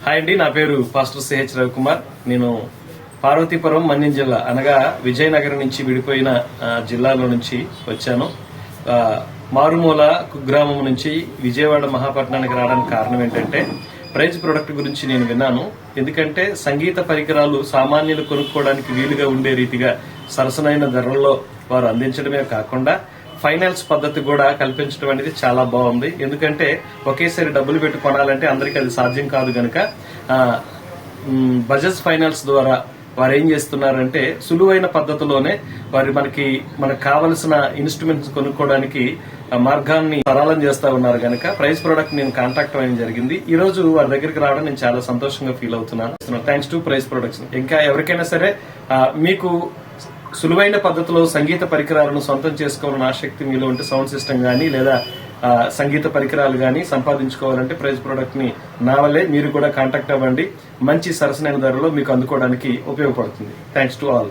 Hi అండి, నా పేరు పాస్టర్ సిహెచ్ రవికుమార్. నేను పార్వతీపురం మన్యం జిల్లా అనగా విజయనగరం నుంచి విడిపోయిన జిల్లాలో నుంచి వచ్చాను. మారుమూల కుగ్రామం నుంచి విజయవాడ మహాపట్నానికి రావడానికి కారణం ఏంటంటే ప్రైజ్ ప్రొడక్ట్ గురించి నేను విన్నాను. ఎందుకంటే సంగీత పరికరాలు సామాన్యులు కొనుక్కోవడానికి వీలుగా ఉండే రీతిగా సరసనైన ధరల్లో వారు అందించడమే కాకుండా ఫైనాన్స్ పద్ధతి కూడా కల్పించడం అనేది చాలా బాగుంది. ఎందుకంటే ఒకేసారి డబ్బులు పెట్టి కొనాలంటే అందరికీ అది సాధ్యం కాదు గనక బజాజ్ ఫైనాన్స్ ద్వారా వారు ఏం చేస్తున్నారంటే సులువైన పద్ధతిలోనే మనకు కావలసిన ఇన్స్ట్రుమెంట్స్ కొనుక్కోవడానికి మార్గాన్ని సరళం చేస్తా ఉన్నారు గనక ప్రైజ్ ప్రొడక్ట్ నేను కాంటాక్ట్ అవ్వడం జరిగింది. ఈ రోజు వారి దగ్గరికి రావడం నేను చాలా సంతోషంగా ఫీల్ అవుతున్నాను. Thanks to prize products. ఇంకా ఎవరికైనా సరే మీకు సులువైన పద్ధతిలో సంగీత పరికరాలను సొంతం చేసుకోవాలని ఆసక్తి మీలో ఉంటే సౌండ్ సిస్టమ్ గానీ లేదా సంగీత పరికరాలు గానీ సంపాదించుకోవాలంటే ప్రైజ్ ప్రొడక్ట్ ని నా వల్లే మీరు కూడా కాంటాక్ట్ అవ్వండి. మంచి సరసనైన ధరలో మీకు అందుకోవడానికి ఉపయోగపడుతుంది. Thanks to all.